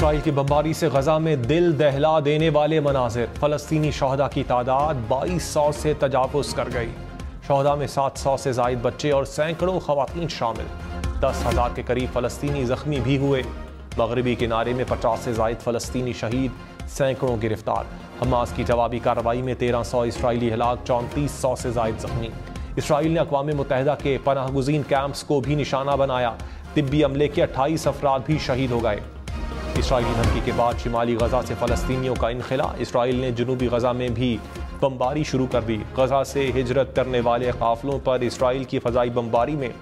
Israel की बमबारी से गजा में दिल दहला देने वाले मनाजिर। फलस्तीनी शहदा की तादाद 2200 से तजावुज़ कर गई। शहदा में 700 से ज़ायद बच्चे और सैकड़ों ख़वातीन शामिल। 10,000 के करीब फ़लस्तीनी ज़ख्मी भी हुए। मगरबी किनारे में 50 से ज़ायद फ़लस्तीनी शहीद, सैकड़ों गिरफ्तार। हमास की जवाबी कार्रवाई में 1300 इसराइली हलाक, 3400 से ज़ायद ज़ख्मी। इसराइल ने अक़वाम मुत्तहिदा के पनाहगुज़ीन कैंप्स को भी निशाना बनाया। तिब्बी अमले के 28 अफराद भी शहीद हो गए। इसराइली धमकी के बाद शिमाली गजा से फ़लस्तीनियों का इनखिला। इसराइल ने जनूबी गजा में भी बमबारी शुरू कर दी। गजा से हिजरत करने वाले काफिलों पर इसराइल की फ़ज़ाई बमबारी में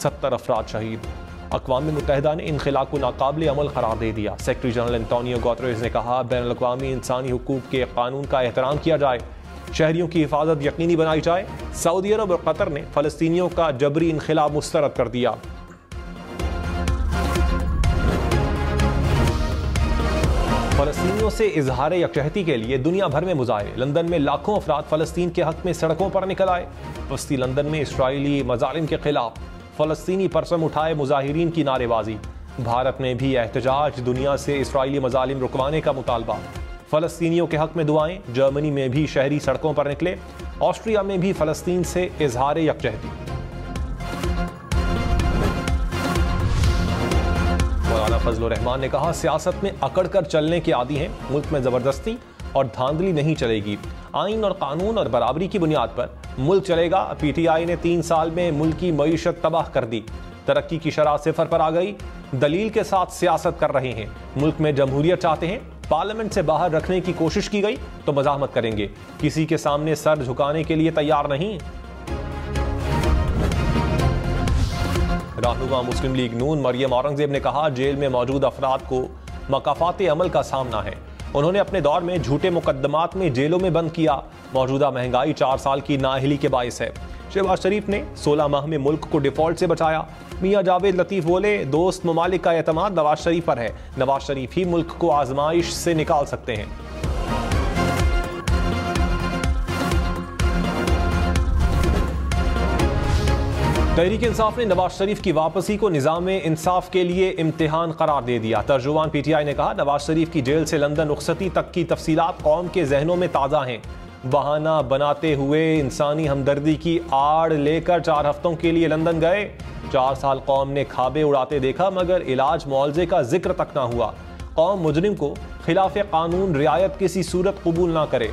70 अफराद शहीद। अक़वाम मुत्तहिदा ने इनखिला को नाकाबिले अमल करार दे दिया। सेक्रेटरी जनरल एंटोनियो गुतेरेस ने कहा, बैनुल अक़वामी इंसानी हुकूक के कानून का एहतराम किया जाए, शहरियों की हिफाजत यकीनी बनाई जाए। सऊदी अरब और कतर ने फ़लस्तीनियों का जबरी इनखिला मुस्तरद कर दिया। फ़लस्तीनियों से इजहार यकजहती के लिए दुनिया भर में मुजाहरे। लंदन में लाखों अफराद फ़लस्तीन के हक में सड़कों पर निकल आए। वस्ती लंदन में इसराइली मज़ालिम के खिलाफ फ़लस्तीनी परचम उठाए मुजाहिरीन की नारेबाजी। भारत में भी एहतजाज, दुनिया से इसराइली मज़ालिम रुकवाने का मुतालबा। फ़लस्तीनियों के हक में दुआएं। जर्मनी में भी शहरी सड़कों पर निकले। ऑस्ट्रिया में भी फ़लस्तीन से इजहार यकजहती। फजलुर रहमान ने कहा, सियासत में अकड़ कर चलने के आदी हैं। मुल्क में जबरदस्ती और धांधली नहीं चलेगी। आइन और कानून और बराबरी की बुनियाद पर मुल्क चलेगा। PTI ने 3 साल में मुल्क की मईशत तबाह कर दी। तरक्की की शरह सिफर पर आ गई। दलील के साथ सियासत कर रहे हैं। मुल्क में जमहूरियत चाहते हैं। पार्लियामेंट से बाहर रखने की कोशिश की गई तो मजामत करेंगे। किसी के सामने सर झुकाने के लिए तैयार नहीं। रहनुमा मुस्लिम लीग नून मरियम औरंगजेब ने कहा, जेल में मौजूद अफराद को मकाफात अमल का सामना है। उन्होंने अपने दौर में झूठे मुकदमात में जेलों में बंद किया। मौजूदा महंगाई 4 साल की नाअहली के बाइस है। शहबाज शरीफ ने 16 माह में मुल्क को डिफॉल्ट से बचाया। मियां जावेद लतीफ बोले, दोस्त ममालिक का एतमाद नवाज शरीफ पर है। नवाज शरीफ ही मुल्क को आजमाइश से निकाल सकते हैं। तहरीक इंसाफ ने नवाज शरीफ की वापसी को निज़ाम इंसाफ के लिए इम्तिहान करार दे दिया। तर्जुमान PTI ने कहा, नवाज शरीफ की जेल से लंदन रुखसती तक की तफसीलात कौम के जहनों में ताज़ा हैं। बहाना बनाते हुए इंसानी हमदर्दी की आड़ लेकर 4 हफ्तों के लिए लंदन गए। 4 साल कौम ने खाबे उड़ाते देखा, मगर इलाज मुआवजे का जिक्र तक ना हुआ। कौम मुजरिम को खिलाफ कानून रियायत किसी सूरत कबूल ना करे।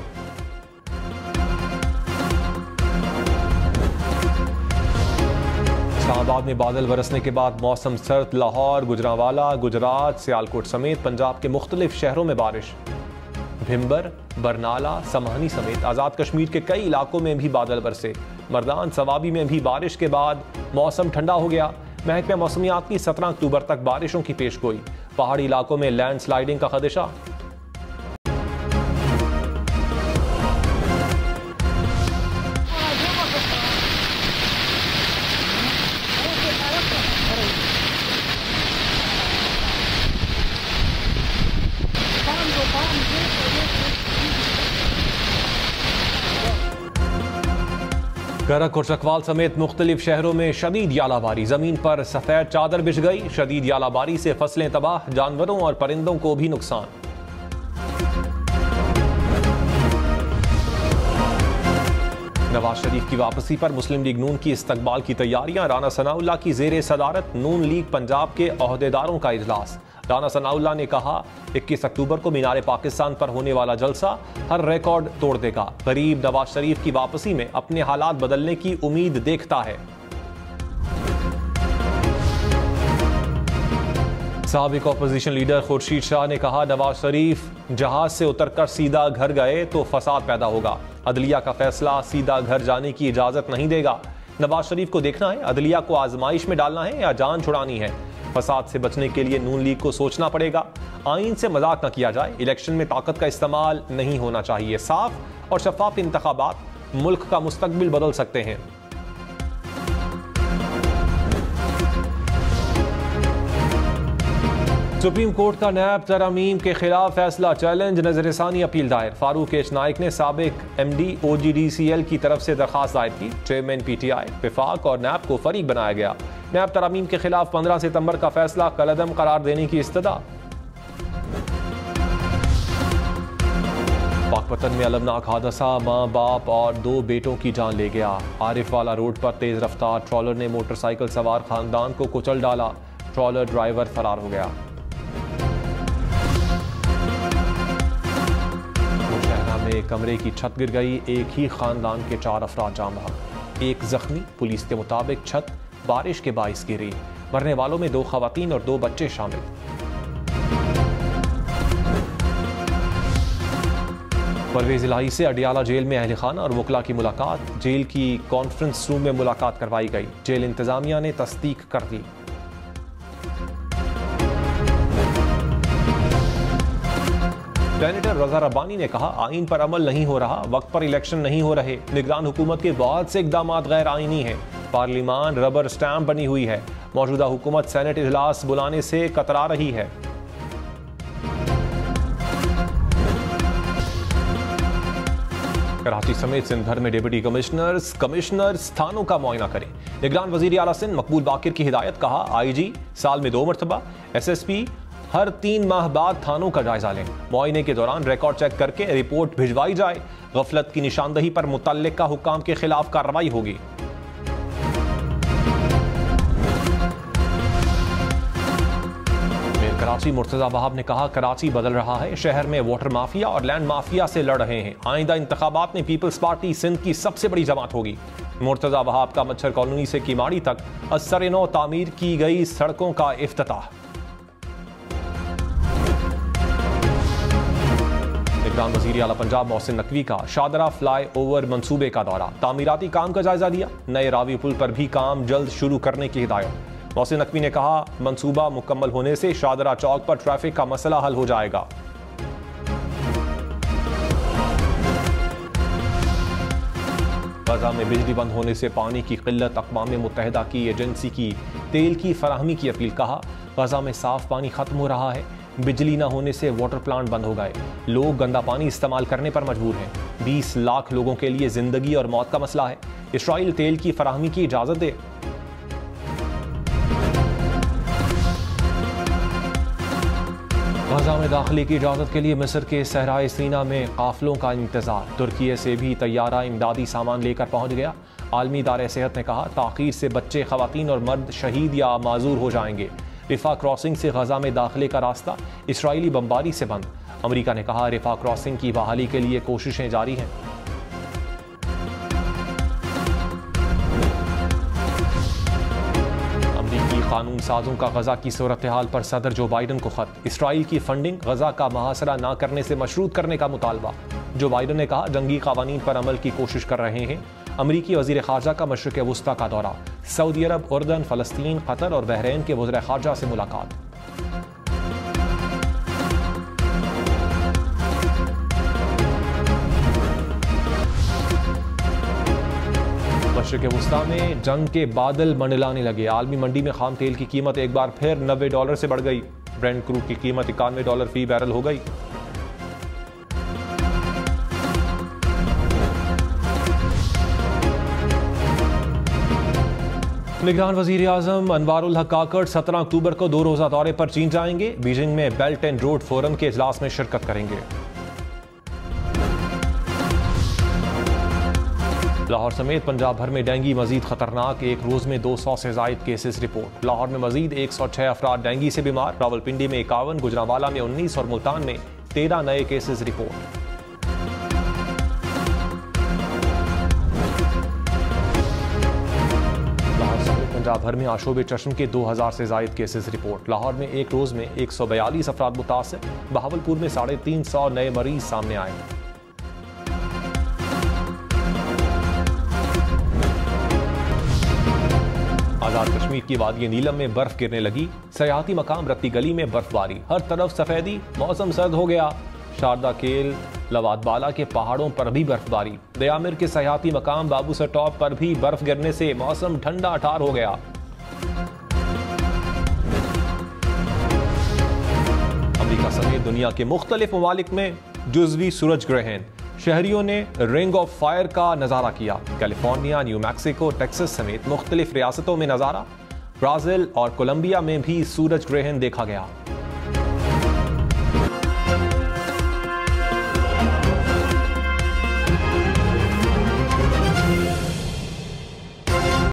इस्लामाबाद में बादल बरसने के बाद मौसम सर्द। लाहौर, गुजरांवाला, गुजरात, सियालकोट समेत पंजाब के मुख्तलिफ शहरों में बारिश। भिम्बर, बरनाला, समहानी समेत आज़ाद कश्मीर के कई इलाकों में भी बादल बरसे। मर्दान सवाबी में भी बारिश के बाद मौसम ठंडा हो गया। महकमा मौसमियात की 17 अक्टूबर तक बारिशों की पेशगोई। पहाड़ी इलाकों में लैंडस्लाइडिंग का खदशा। गरक और चकवाल समेत मुख्तलिफ शहरों में शदीद यालाबारी। जमीन पर सफेद चादर बिछ गई। शदीद यालाबारी से फसलें तबाह, जानवरों और परिंदों को भी नुकसान। नवाज शरीफ की वापसी पर मुस्लिम लीग नून की इस्तकबाल की तैयारियां। राना सनाउल्लाह की जेर सदारत नून लीग पंजाब के ओहदेदारों का इजलास। राना सनाउल्लाह ने कहा, 21 अक्टूबर को मीनार पाकिस्तान पर होने वाला जलसा हर रिकॉर्ड तोड़ देगा। गरीब नवाज शरीफ की वापसी में अपने हालात बदलने की उम्मीद देखता है। साबिक अपोजिशन लीडर खुर्शीद शाह ने कहा, नवाज शरीफ जहाज से उतरकर सीधा घर गए तो फसाद पैदा होगा। अदलिया का फैसला सीधा घर जाने की इजाजत नहीं देगा। नवाज शरीफ को देखना है, अदलिया को आजमाइश में डालना है या जान छुड़ानी है। फसाद से बचने के लिए नून लीग को सोचना पड़ेगा। आइन से मजाक न किया जाए। इलेक्शन में ताकत का इस्तेमाल नहीं होना चाहिए। साफ और शफाफ इंतखाबात मुल्क का मुस्तकबिल बदल सकते हैं। सुप्रीम कोर्ट का नैब तरामीम के खिलाफ फैसला चैलेंज। नजरसानी अपील दायर। फारूक एच नाइक ने साबिक MD OGDCL की तरफ से दरखास्त दायर की। चेयरमैन PTI, विफाक और नैब को फरीक बनाया गया। नैब तरामीम के खिलाफ 15 सितंबर का फैसला कलअदम करार देने की इस्तदा। पाकपतन में अलमनाक हादसा, मां बाप और 2 बेटों की जान ले गया। आरिफ वाला रोड पर तेज रफ्तार ट्रॉलर ने मोटरसाइकिल सवार खानदान को कुचल डाला। ट्रॉलर ड्राइवर फरार हो गया। शहरा में कमरे की छत गिर गई, एक ही खानदान के 4 अफराद जान बहक, एक जख्मी। पुलिस के मुताबिक छत बारिश के बाइस गिरी। मरने वालों में 2 खवातीन और 2 बच्चे शामिल। परवेज इलाही से अडियाला जेल में अहल खाना और वकला की मुलाकात। जेल की कॉन्फ्रेंस रूम में मुलाकात करवाई गई। जेल इंतजामिया ने तस्दीक कर दी। सेनेटर रजा रब्बानी ने कहा, आइन पर अमल नहीं हो रहा, वक्त पर इलेक्शन नहीं हो रहे। निगरान हुकूमत के बहुत से इकदाम गैर आईनी हैं। पार्लिमान रबर स्टैम्प बनी हुई है। मौजूदा हुकूमत सेनेट इजलास बुलाने से कतरा रही है। कराची समेत सिंध भर में डिप्टी कमिश्नर्स थानों का मुआयना करें। निगरान वजीर आला सिंध मकबूल बाकिर की हिदायत। कहा, आईजी साल में 2 मरतबा, एसएसपी हर 3 माह बाद थानों का जायजा लें। मुआयने के दौरान रिकॉर्ड चेक करके रिपोर्ट भिजवाई जाए। गफलत की निशानदही पर मुतल्लिका हुक्काम के खिलाफ कार्रवाई होगी। कराची मुर्तजा वहाब ने कहा, कराची बदल रहा है। शहर में वाटर माफिया और लैंड माफिया से लड़ रहे हैं। आइंदा इंतखाबात में पीपल्स पार्टी सिंध की सबसे बड़ी जमात होगी। मुर्तजा वहाब का मच्छर कॉलोनी से किमाड़ी तक असर-ए-नौ तामीर की गई सड़कों का इफ्तिताह। निगरान वजीर आला पंजाब मोहसिन नकवी का शादरा फ्लाई ओवर मंसूबे का दौरा। तामीराती काम का जायजा लिया। नए रावी पुल पर भी काम जल्द शुरू करने की हिदायत। मोहसिन नकवी ने कहा, मंसूबा मुकम्मल होने से शादरा चौक पर ट्रैफिक का मसला हल हो जाएगा। गजा में बिजली बंद होने से पानी की किल्लत, अक़वाम मुत्तहिदा की एजेंसी की तेल की फराहमी की अपील। कहा, गजा में साफ पानी खत्म हो रहा है। बिजली न होने से वाटर प्लांट बंद हो गए। लोग गंदा पानी इस्तेमाल करने पर मजबूर हैं। 20 लाख लोगों के लिए जिंदगी और मौत का मसला है। इसराइल तेल की फराहमी की इजाजत दे। गजा में दाखिले की इजाज़त के लिए मिस्र के सहराए सीना में काफिलों का इंतजार। तुर्की से भी तैयारा इमदादी सामान लेकर पहुंच गया। आलमी इदारे सेहत ने कहा, ताख़ीर से बच्चे, खवातीन और मर्द शहीद या माजूर हो जाएंगे। रिफा क्रॉसिंग से गजा में दाखिले का रास्ता इसराइली बमबारी से बंद। अमरीका ने कहा, रिफा क्रॉसिंग की बहाली के लिए कोशिशें जारी हैं। कानून साजों का गजा की सूरत हाल पर सदर जो बाइडन को खत। इसराइल की फंडिंग गजा का मुहासरा न करने से मशरूत करने का मुतालबा। जो बाइडन ने कहा, जंगी कानून पर अमल की कोशिश कर रहे हैं। अमरीकी वजीर खारजा का मशरिक़ वुस्ता का दौरा। सऊदी अरब, उर्दन, फ़लस्तीन, कतर और बहरीन के वज़ीर खारजा से मुलाकात। मशरिक़ वुस्ता में जंग के बादल मंडलाने लगे। आलमी मंडी में खाम तेल की कीमत एक बार फिर $90 से बढ़ गई। ब्रेंट क्रूड की कीमत $91 फी बैरल हो गई। निगरान वजीर आजम अनवारुल हक काकड़ 17 अक्टूबर को 2 रोजा दौरे पर चीन जाएंगे। बीजिंग में बेल्ट एंड रोड फोरम के इजलास में शिरकत करेंगे। लाहौर समेत पंजाब भर में डेंगी मजीद खतरनाक। एक रोज में 200 से जायद केसेस रिपोर्ट। लाहौर में मजीद 106 अफराद डेंगी से बीमार। रावलपिंडी में 51, गुजरांवाला में 19 और मुल्तान में 13 नए केसेस रिपोर्ट। लाहौर समेत पंजाब भर में आशोब चश्म के 2000 से जायद केसेस रिपोर्ट। लाहौर में एक रोज में 142 अफराद मुतासिर। बहावलपुर में 350 नए मरीज सामने आए। आजाद कश्मीर की वादी नीलम में बर्फ गिरने लगी। सयाहती मकाम रत्ती गली में बर्फबारी, हर तरफ सफेदी। मौसम सर्द हो गया। शारदा केल, लवाद बाला के पहाड़ों पर भी बर्फबारी। दयामिर के सयाहती मकाम बाबूसर टॉप पर भी बर्फ गिरने से मौसम ठंडा ठार हो गया। अमेरिका समेत दुनिया के मुख्तलिफ ममालिक में जुज़वी सूरज ग्रहण। शहरियों ने रिंग ऑफ फायर का नजारा किया। कैलिफोर्निया, न्यू मैक्सिको, टेक्सास समेत मुख्तलिफ रियासतों में नजारा। ब्राजील और कोलंबिया में भी सूरज ग्रहण देखा गया।